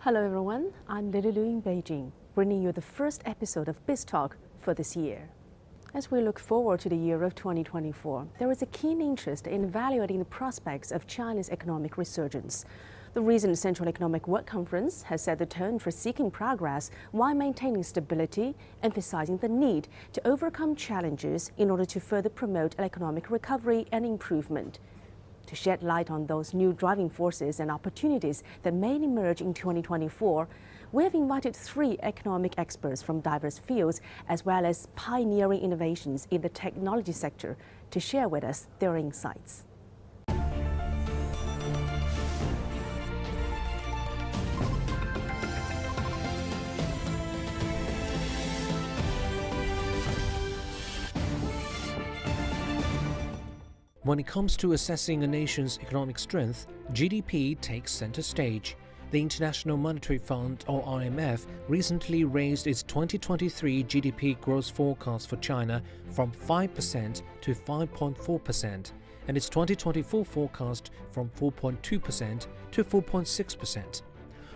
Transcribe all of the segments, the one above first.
Hello everyone, I'm Lily Lu in Beijing, bringing you the first episode of BizTalk for this year. As we look forward to the year of 2024, there is a keen interest in evaluating the prospects of China's economic resurgence. The recent Central Economic Work Conference has set the tone for seeking progress while maintaining stability, emphasizing the need to overcome challenges in order to further promote economic recovery and improvement. To shed light on those new driving forces and opportunities that may emerge in 2024, we have invited 3 economic experts from diverse fields as well as pioneering innovations in the technology sector to share with us their insights. When it comes to assessing a nation's economic strength, GDP takes center stage. The International Monetary Fund, or IMF, recently raised its 2023 GDP growth forecast for China from 5% to 5.4%, and its 2024 forecast from 4.2% to 4.6%.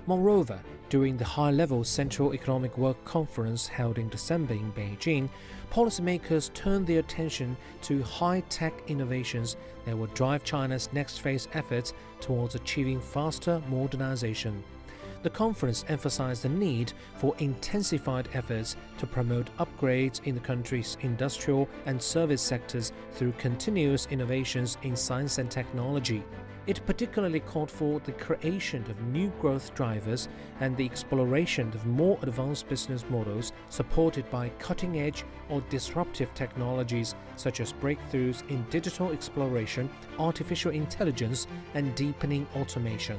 Moreover, during the high-level Central Economic Work Conference held in December in Beijing, policymakers turned their attention to high-tech innovations that will drive China's next phase efforts towards achieving faster modernization. The conference emphasized the need for intensified efforts to promote upgrades in the country's industrial and service sectors through continuous innovations in science and technology. It particularly called for the creation of new growth drivers and the exploration of more advanced business models supported by cutting-edge or disruptive technologies such as breakthroughs in digital exploration, artificial intelligence, and deepening automation.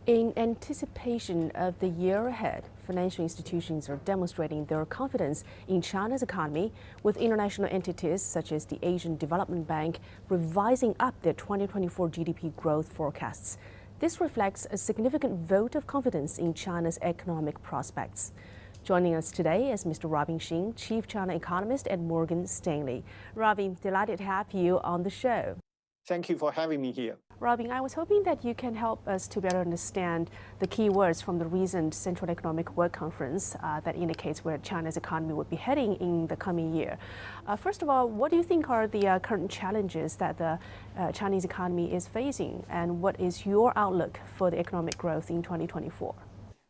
In anticipation of the year ahead, financial institutions are demonstrating their confidence in China's economy, with international entities such as the Asian Development Bank revising up their 2024 GDP growth forecasts. This reflects a significant vote of confidence in China's economic prospects. Joining us today is Mr. Robin Xing, Chief China Economist at Morgan Stanley. Robin, delighted to have you on the show. Thank you for having me here. Robin, I was hoping that you can help us to better understand the key words from the recent Central Economic Work Conference that indicates where China's economy would be heading in the coming year. First of all, what do you think are the current challenges that the Chinese economy is facing, and what is your outlook for the economic growth in 2024?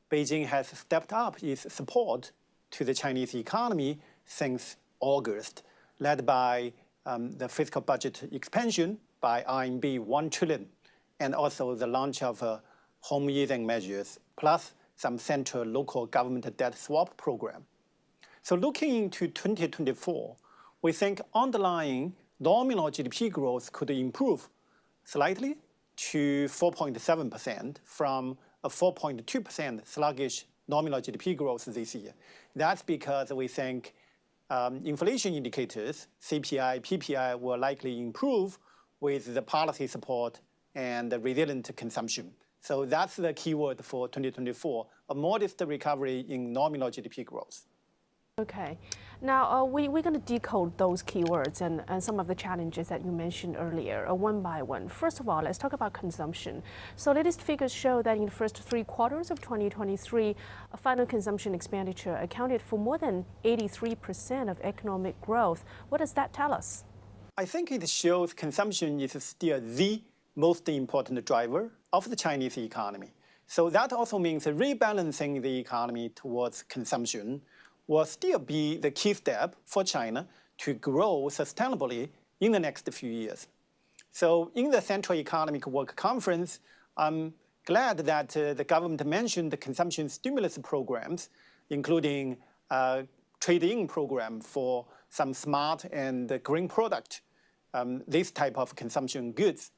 Beijing has stepped up its support to the Chinese economy since August, led by the fiscal budget expansion by RMB 1 trillion, and also the launch of home easing measures, plus some central local government debt swap program. So looking into 2024, we think underlying nominal GDP growth could improve slightly to 4.7% from a 4.2% sluggish nominal GDP growth this year. That's because we think inflation indicators, CPI, PPI, will likely improve with the policy support and the resilient consumption. So that's the keyword for 2024, a modest recovery in nominal GDP growth. Okay. Now, we're going to decode those keywords and some of the challenges that you mentioned earlier, one by one. First of all, let's talk about consumption. So latest figures show that in the first 3 quarters of 2023, final consumption expenditure accounted for more than 83% of economic growth. What does that tell us? I think it shows consumption is still the most important driver of the Chinese economy. So that also means rebalancing the economy towards consumption will still be the key step for China to grow sustainably in the next few years. So in the Central Economic Work Conference, I'm glad that the government mentioned the consumption stimulus programs, including a trade-in program for some smart and green product, this type of consumption goods.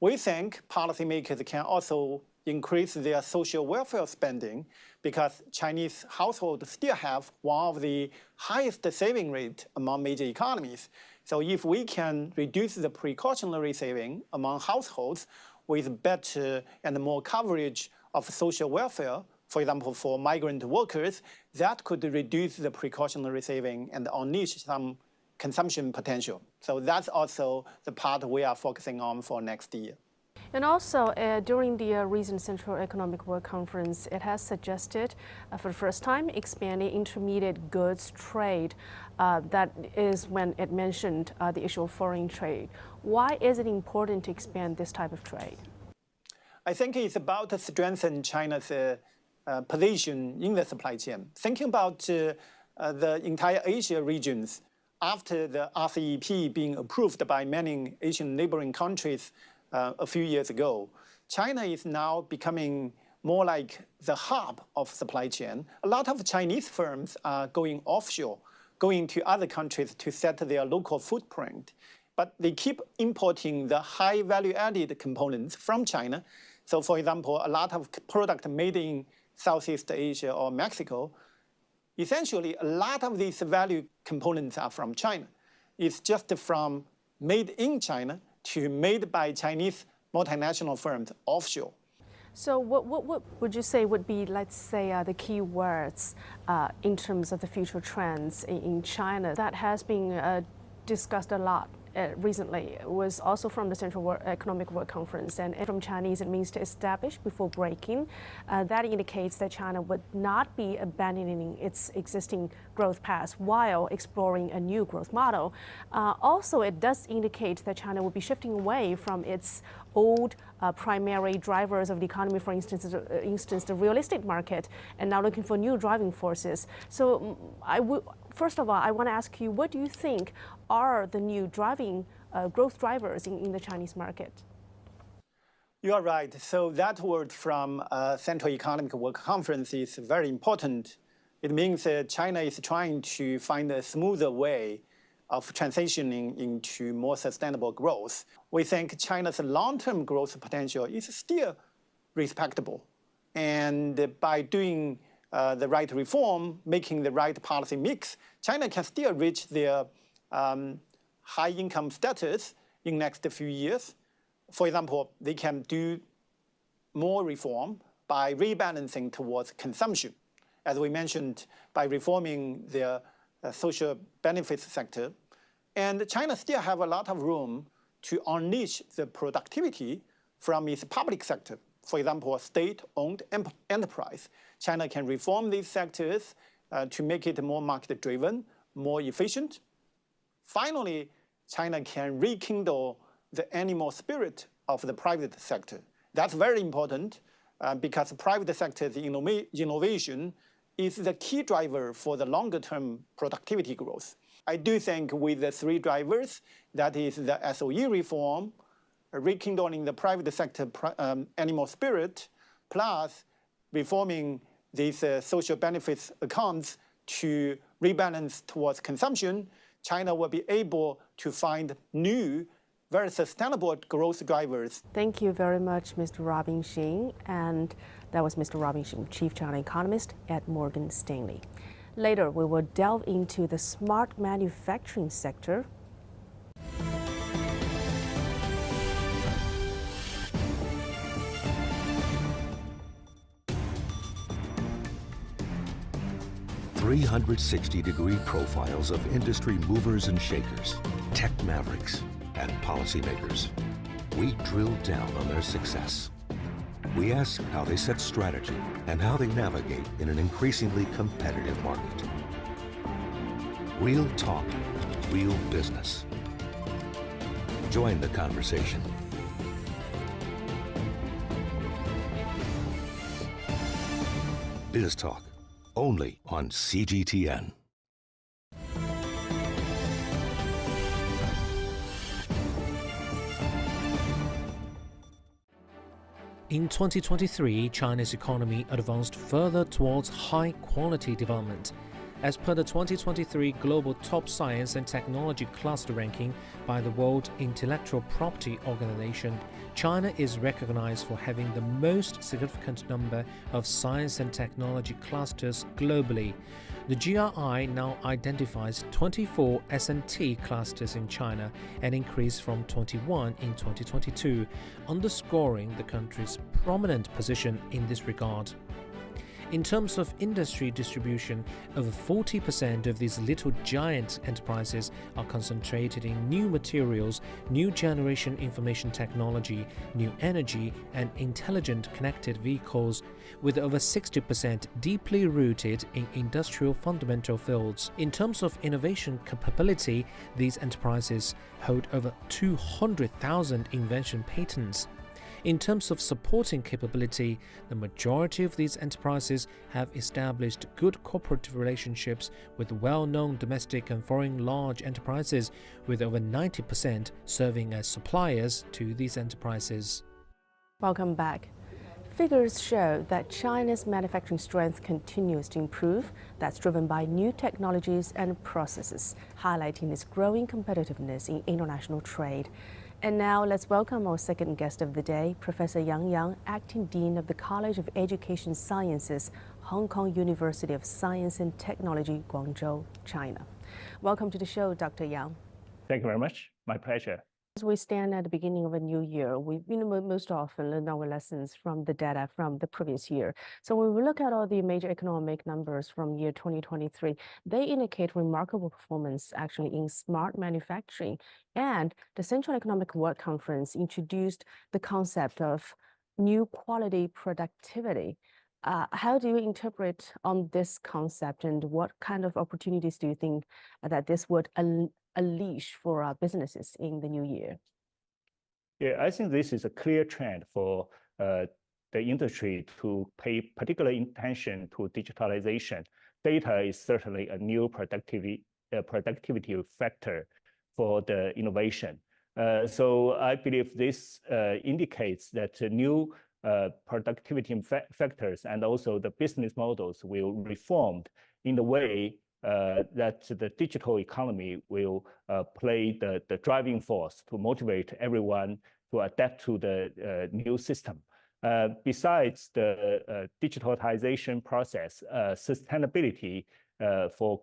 We think policymakers can also increase their social welfare spending because Chinese households still have one of the highest saving rate among major economies. So if we can reduce the precautionary saving among households with better and more coverage of social welfare, for example, for migrant workers, that could reduce the precautionary saving and unleash some consumption potential. So that's also the part we are focusing on for next year. And also, during the recent Central Economic Work Conference, it has suggested, for the first time, expanding intermediate goods trade. That is when it mentioned the issue of foreign trade. Why is it important to expand this type of trade? I think it's about to strengthen China's position in the supply chain. Thinking about the entire Asia regions, after the RCEP being approved by many Asian neighboring countries a few years ago, China is now becoming more like the hub of supply chain. A lot of Chinese firms are going offshore, going to other countries to set their local footprint. But they keep importing the high value-added components from China. So for example, a lot of product made in Southeast Asia or Mexico, essentially a lot of these value components are from China. It's just from made in China to made by Chinese multinational firms offshore. So what would you say would be, let's say, the key words in terms of the future trends in China that has been discussed a lot recently? It was also from the Central Economic Work Conference, and from Chinese it means to establish before breaking. That indicates that China would not be abandoning its existing growth path while exploring a new growth model. Also, it does indicate that China will be shifting away from its old primary drivers of the economy, for instance, the real estate market, and now looking for new driving forces. So first of all, I want to ask you, what do you think are the new driving growth drivers in the Chinese market? You are right. So that word from Central Economic Work Conference is very important. It means that China is trying to find a smoother way of transitioning into more sustainable growth. We think China's long-term growth potential is still respectable. And by doing the right reform, making the right policy mix, China can still reach their high income status in the next few years. For example, they can do more reform by rebalancing towards consumption. As we mentioned, by reforming their social benefits sector. And China still have a lot of room to unleash the productivity from its public sector. For example, state-owned enterprise. China can reform these sectors to make it more market-driven, more efficient. Finally, China can rekindle the animal spirit of the private sector. That's very important because the private sector's innovation is the key driver for the longer-term productivity growth. I do think with the three drivers, that is the SOE reform, rekindling the private sector animal spirit, plus reforming these social benefits accounts to rebalance towards consumption, China will be able to find new, very sustainable growth drivers. Thank you very much, Mr. Robin Xing. And that was Mr. Robin Xing, Chief China Economist at Morgan Stanley. Later, we will delve into the smart manufacturing sector. .360-degree profiles of industry movers and shakers, tech mavericks, and policymakers. We drill down on their success. We ask how they set strategy and how they navigate in an increasingly competitive market. Real talk, real business. Join the conversation. Biz Talk, only on CGTN. In 2023, China's economy advanced further towards high-quality development. As per the 2023 Global Top Science and Technology Cluster Ranking by the World Intellectual Property Organization, China is recognized for having the most significant number of science and technology clusters globally. The GRI now identifies 24 S&T clusters in China, an increase from 21 in 2022, underscoring the country's prominent position in this regard. In terms of industry distribution, over 40% of these little giant enterprises are concentrated in new materials, new generation information technology, new energy, and intelligent connected vehicles, with over 60% deeply rooted in industrial fundamental fields. In terms of innovation capability, these enterprises hold over 200,000 invention patents. In terms of supporting capability, the majority of these enterprises have established good corporate relationships with well-known domestic and foreign large enterprises, with over 90% serving as suppliers to these enterprises. Welcome back. Figures show that China's manufacturing strength continues to improve. That's driven by new technologies and processes, highlighting its growing competitiveness in international trade. And now let's welcome our second guest of the day, Professor Yang, Acting Dean of the College of Education Sciences, Hong Kong University of Science and Technology, Guangzhou, China. Welcome to the show, Dr. Yang. Thank you very much. My pleasure. As we stand at the beginning of a new year, we most often learn our lessons from the data from the previous year. So when we look at all the major economic numbers from year 2023, they indicate remarkable performance actually in smart manufacturing. And the Central Economic Work Conference introduced the concept of new quality productivity. How do you interpret on this concept, and what kind of opportunities do you think that this would unleash for our businesses in the new year? Yeah, I think this is a clear trend for the industry to pay particular attention to digitalization. Data is certainly a new productivity factor for the innovation. So I believe this indicates that new productivity factors and also the business models will reformed in the way that the digital economy will play the driving force to motivate everyone to adapt to the new system. Besides the digitalization process, sustainability for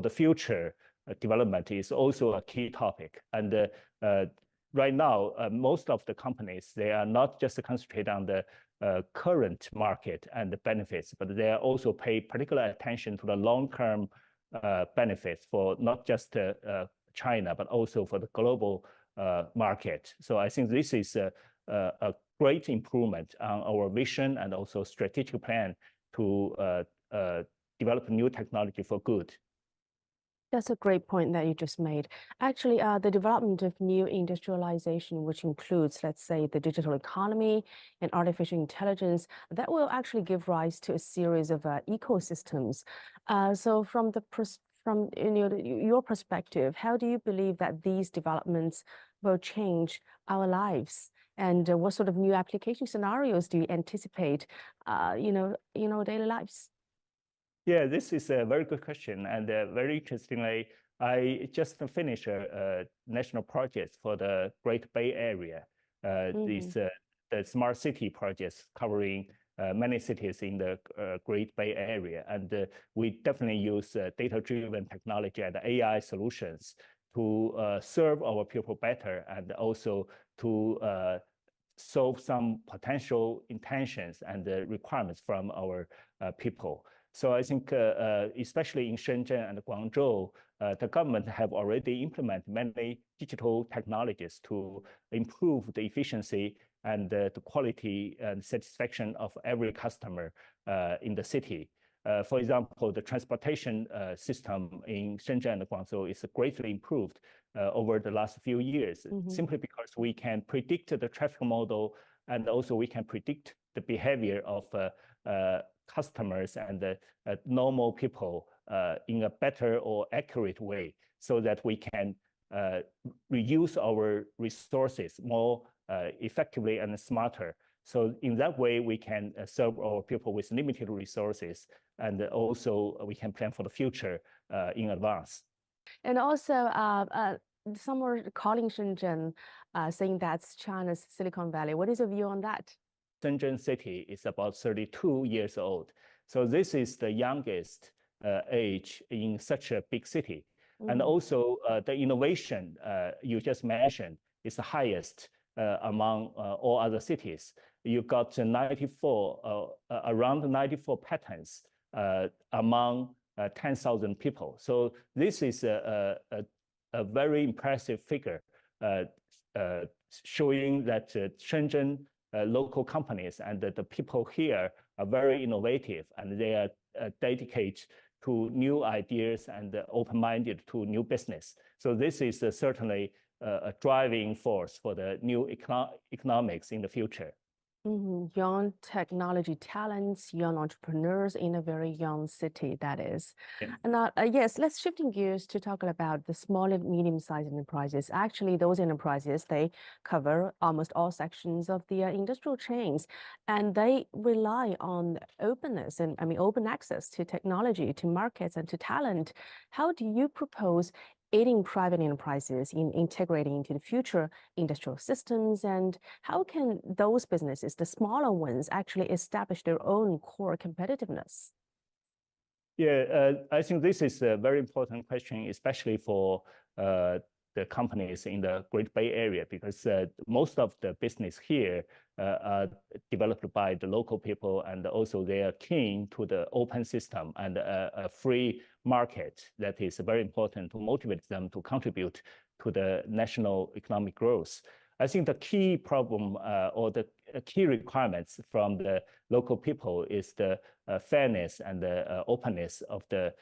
the future development is also a key topic. And right now, most of the companies, they are not just concentrated on the current market and the benefits, but they are also pay particular attention to the long-term benefits for not just China, but also for the global market. So I think this is a great improvement on our vision and also strategic plan to develop new technology for good. That's a great point that you just made. Actually, the development of new industrialization, which includes, let's say, the digital economy and artificial intelligence, that will actually give rise to a series of ecosystems. So from your perspective, how do you believe that these developments will change our lives? And what sort of new application scenarios do you anticipate, in our daily lives? Yeah, this is a very good question. And very interestingly, I just finished a national project for the Great Bay Area. The smart city projects covering many cities in the Great Bay Area. And we definitely use data-driven technology and AI solutions to serve our people better, and also to solve some potential intentions and requirements from our people. So I think, especially in Shenzhen and Guangzhou, the government have already implemented many digital technologies to improve the efficiency and the quality and satisfaction of every customer in the city. For example, the transportation system in Shenzhen and Guangzhou is greatly improved over the last few years, simply because we can predict the traffic model, and also we can predict the behavior of customers and normal people in a better or accurate way, so that we can reuse our resources more effectively and smarter. So in that way, we can serve our people with limited resources, and also we can plan for the future in advance. And also, some are calling Shenzhen, saying that's China's Silicon Valley. What is your view on that? Shenzhen city is about 32 years old. So this is the youngest age in such a big city. And also the innovation you just mentioned is the highest among all other cities. You got around 94 patents among 10,000 people. So this is a very impressive figure, showing that Shenzhen local companies and the people here are very innovative, and they are dedicated to new ideas and open-minded to new business. So this is certainly a driving force for the new economics in the future. Young technology talents, young entrepreneurs in a very young city, that is. Yeah. And yes, let's shifting gears to talk about the small and medium-sized enterprises. Actually, those enterprises, they cover almost all sections of the industrial chains, and they rely on openness and open access to technology, to markets, and to talent. How do you propose aiding private enterprises in integrating into the future industrial systems, and how can those businesses, the smaller ones, actually establish their own core competitiveness? Yeah, I think this is a very important question, especially for the companies in the Great Bay Area, because most of the business here are developed by the local people, and also they are keen to the open system and a free market. That is very important to motivate them to contribute to the national economic growth. I think the key problem or the key requirements from the local people is the fairness and the openness of the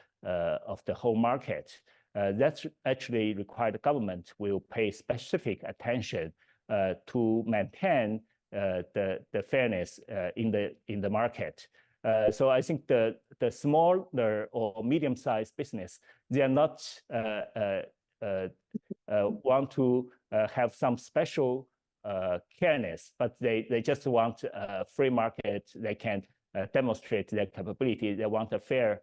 whole market. That's actually required the government will pay specific attention to maintain the fairness in the market. So I think the smaller or medium-sized business, they are not want to have some special careness, but they just want a free market. They can demonstrate their capability. They want a fair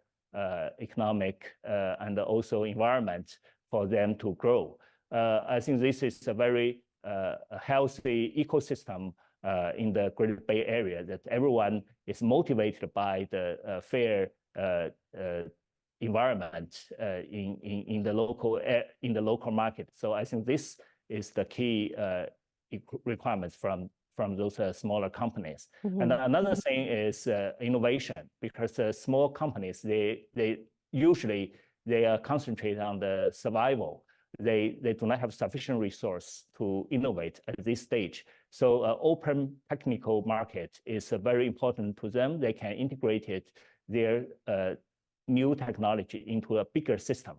economic and also environment for them to grow. I think this is a very healthy ecosystem in the Great Bay Area, that everyone is motivated by the fair environment in the local market. So I think this is the key requirements from those smaller companies. And another thing is innovation, because small companies, they usually are concentrated on the survival. They do not have sufficient resource to innovate at this stage. So open technical market is very important to them. They can integrate their new technology into a bigger system.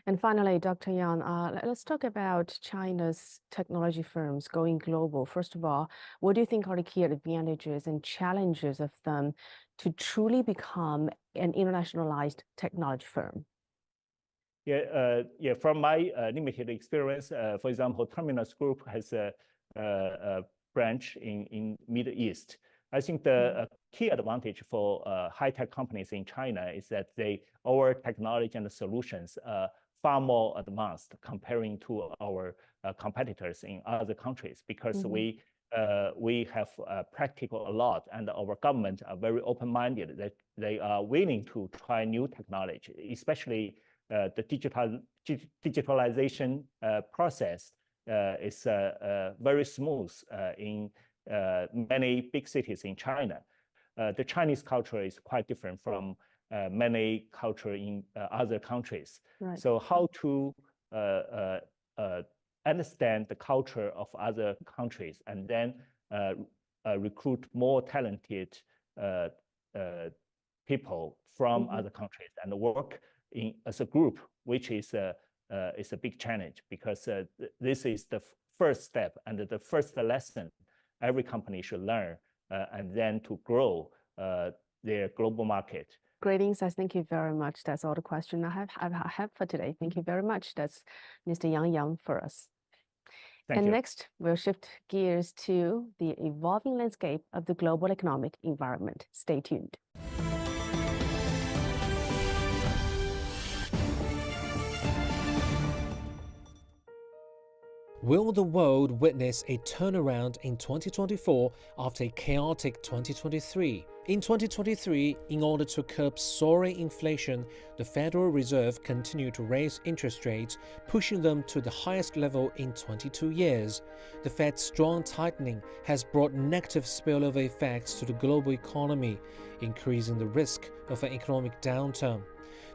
And finally, Dr. Yang, let's talk about China's technology firms going global. First of all, what do you think are the key advantages and challenges of them to truly become an internationalized technology firm? Yeah, from my limited experience, for example, Terminus Group has a branch in Middle East. I think the key advantage for high-tech companies in China is that our technology and the solutions are far more advanced comparing to our competitors in other countries, because we have practical a lot, and our government are very open-minded, that they are willing to try new technology, especially the digitalization process is very smooth in many big cities in China. The Chinese culture is quite different from many culture in other countries. Right. So how to understand the culture of other countries, and then recruit more talented people from other countries and work as a group, which is a big challenge, because this is the first step and the first lesson every company should learn, and then to grow their global market. Great insights. Thank you very much. That's all the questions I have for today. Thank you very much. That's Mr. Yang for us. Thank you. Next, we'll shift gears to the evolving landscape of the global economic environment. Stay tuned. Will the world witness a turnaround in 2024 after a chaotic 2023? In 2023, in order to curb soaring inflation, the Federal Reserve continued to raise interest rates, pushing them to the highest level in 22 years. The Fed's strong tightening has brought negative spillover effects to the global economy, increasing the risk of an economic downturn.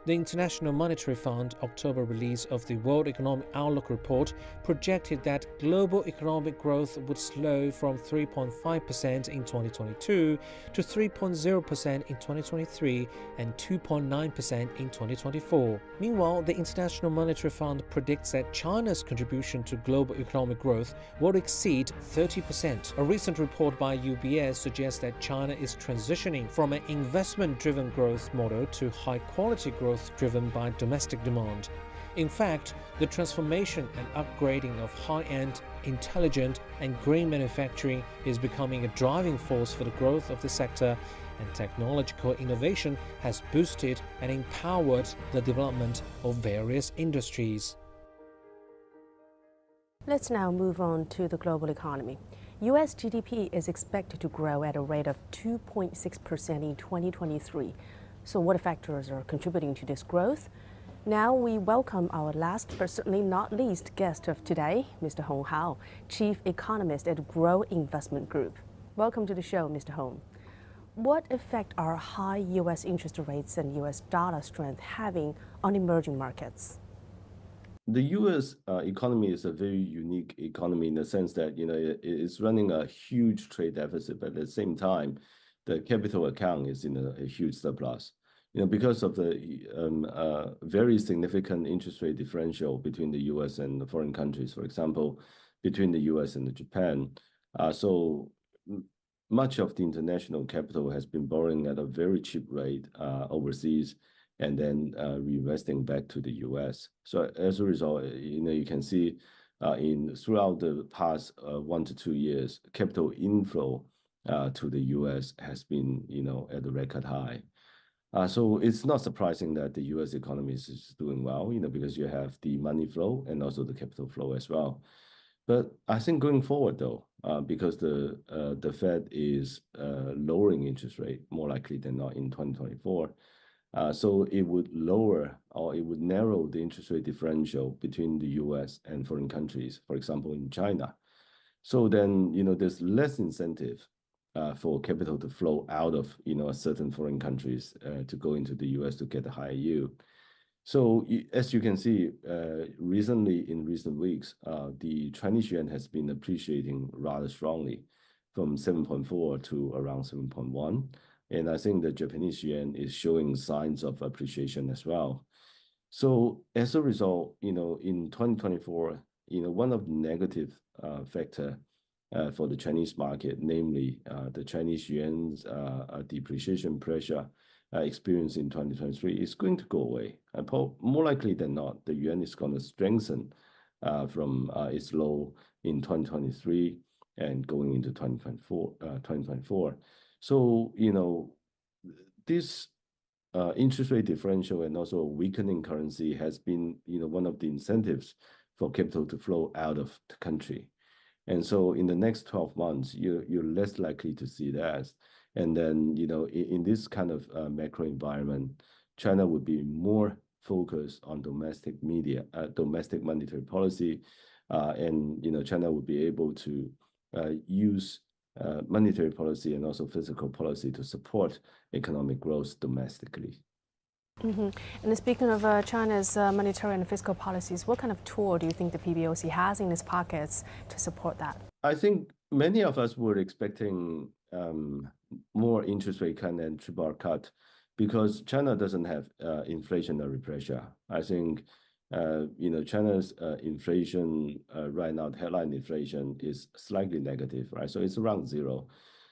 The International Monetary Fund October release of the World Economic Outlook report projected that global economic growth would slow from 3.5% in 2022 to 3.0% in 2023 and 2.9% in 2024. Meanwhile, the International Monetary Fund predicts that China's contribution to global economic growth will exceed 30%. A recent report by UBS suggests that China is transitioning from an investment-driven growth model to high-quality growth driven by domestic demand. In fact, the transformation and upgrading of high-end, intelligent, and green manufacturing is becoming a driving force for the growth of the sector, and technological innovation has boosted and empowered the development of various industries. Let's now move on to the global economy. US GDP is expected to grow at a rate of 2.6% in 2023. So what factors are contributing to this growth? Now we welcome our last but certainly not least guest of today, Mr. Hong Hao, Chief Economist at Grow Investment Group. Welcome to the show, Mr. Hong. What effect are high US interest rates and US dollar strength having on emerging markets? The U.S. Economy is a very unique economy in the sense that it's running a huge trade deficit, but at the same time, the capital account is in a huge surplus. Because of the very significant interest rate differential between the U.S. and the foreign countries, for example, between the U.S. and Japan. So much of the international capital has been borrowing at a very cheap rate overseas, and then reinvesting back to the U.S. So as a result, you can see throughout the past 1 to 2 years, capital inflow to the U.S. has been at a record high. So it's not surprising that the U.S. economy is doing well, because you have the money flow and also the capital flow as well. But I think going forward, though, because the Fed is lowering interest rate more likely than not in 2024. So it would lower or it would narrow the interest rate differential between the U.S. and foreign countries, for example, in China. So then, there's less incentive for capital to flow out of, certain foreign countries to go into the U.S. to get a higher yield. So as you can see, recently in recent weeks, the Chinese yuan has been appreciating rather strongly from 7.4 to around 7.1. And I think the Japanese yen is showing signs of appreciation as well. So as a result, in 2024, one of the negative factor for the Chinese market, namely the Chinese yuan's depreciation pressure experienced in 2023 is going to go away. More likely than not, the yuan is going to strengthen from its low in 2023 and going into 2024. So, this interest rate differential and also a weakening currency has been, one of the incentives for capital to flow out of the country. And so in the next 12 months, you're less likely to see that. And then, in this kind of macro environment, China would be more focused on domestic monetary policy. And, China would be able to use monetary policy and also fiscal policy to support economic growth domestically. And speaking of China's monetary and fiscal policies, what kind of tool do you think the PBOC has in its pockets to support that? I think many of us were expecting more interest rate cut and triple R cut because China doesn't have inflationary pressure. I think China's inflation right now, the headline inflation is slightly negative, right? So it's around zero.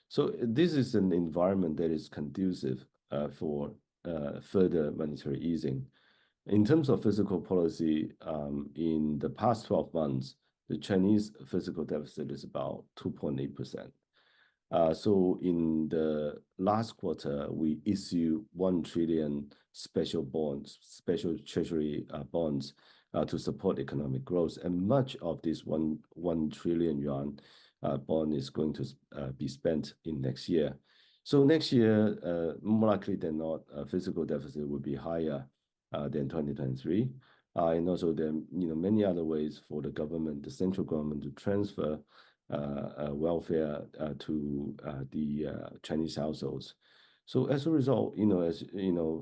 So this is an environment that is conducive for further monetary easing. In terms of fiscal policy, in the past 12 months, the Chinese fiscal deficit is about 2.8%. So in the last quarter, we issue 1 trillion special treasury bonds to support economic growth. And much of this 1 trillion yuan bond is going to be spent in next year. So next year, more likely than not, fiscal deficit will be higher than 2023. And also there are many other ways for the government, the central government, to transfer welfare to the Chinese households. So as a result,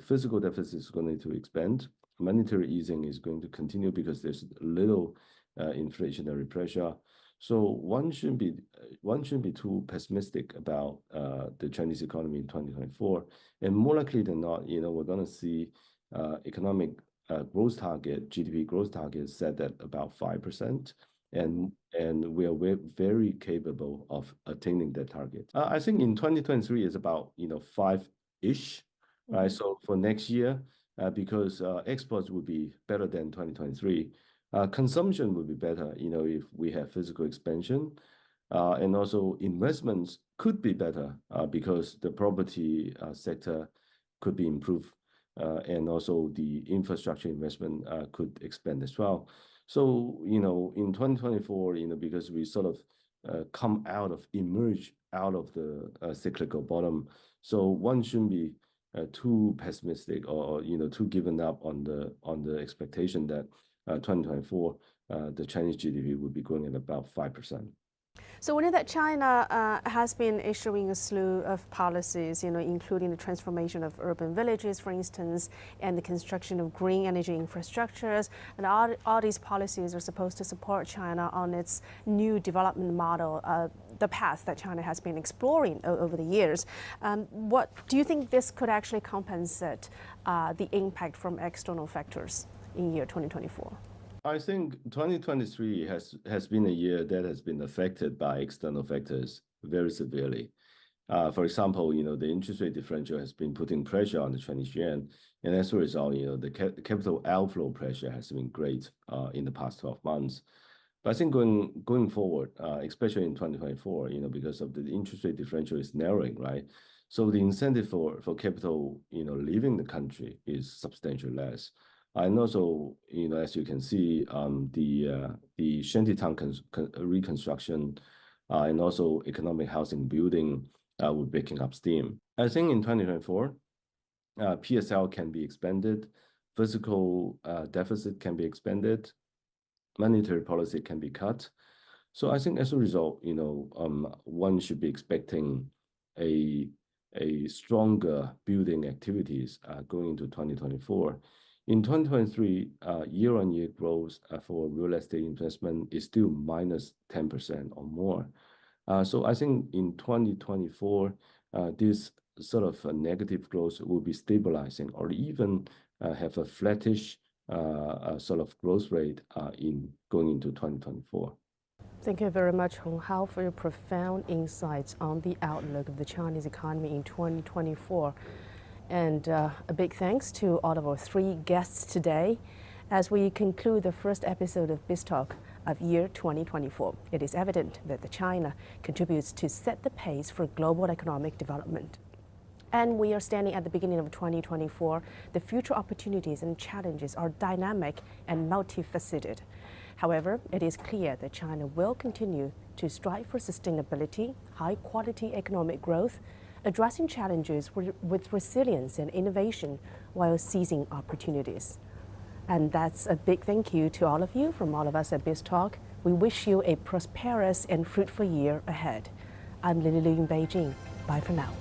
fiscal deficit is going to expand. Monetary easing is going to continue because there's little inflationary pressure. So one shouldn't be too pessimistic about the Chinese economy in 2024. And more likely than not, we're going to see economic growth target, GDP growth target set at about 5%. And we are very capable of attaining that target. I think in 2023 is about 5-ish, right? So for next year, because exports will be better than 2023, consumption will be better, if we have physical expansion, and also investments could be better because the property sector could be improved, and also the infrastructure investment could expand as well. So, in 2024, because we sort of emerge out of the cyclical bottom, so one shouldn't be too pessimistic or too given up on the expectation that 2024 the Chinese GDP will be growing at about 5%. So we know that China has been issuing a slew of policies, including the transformation of urban villages, for instance, and the construction of green energy infrastructures. And all these policies are supposed to support China on its new development model, the path that China has been exploring over the years. What do you think this could actually compensate the impact from external factors in year 2024? I think 2023 has been a year that has been affected by external factors very severely. For example, the interest rate differential has been putting pressure on the Chinese yuan, and as a result, the capital outflow pressure has been great in the past 12 months. But I think going forward, especially in 2024, because of the interest rate differential is narrowing, right? So the incentive for capital, leaving the country is substantially less. And also, as you can see, the shantytown reconstruction and also economic housing building will be picking up steam. I think in 2024, PSL can be expanded, fiscal deficit can be expanded, monetary policy can be cut. So I think as a result, one should be expecting a stronger building activities going into 2024. In 2023, year-on-year growth for real estate investment is still minus 10% or more. So I think in 2024, this sort of negative growth will be stabilizing or even have a flattish sort of growth rate in going into 2024. Thank you very much, Hong Hao, for your profound insights on the outlook of the Chinese economy in 2024. And a big thanks to all of our three guests today. As we conclude the first episode of BizTalk of year 2024, it is evident that China contributes to set the pace for global economic development. And we are standing at the beginning of 2024. The future opportunities and challenges are dynamic and multifaceted. However, it is clear that China will continue to strive for sustainability, high-quality economic growth, addressing challenges with resilience and innovation while seizing opportunities. And that's a big thank you to all of you from all of us at BizTalk. We wish you a prosperous and fruitful year ahead. I'm Lily Liu in Beijing. Bye for now.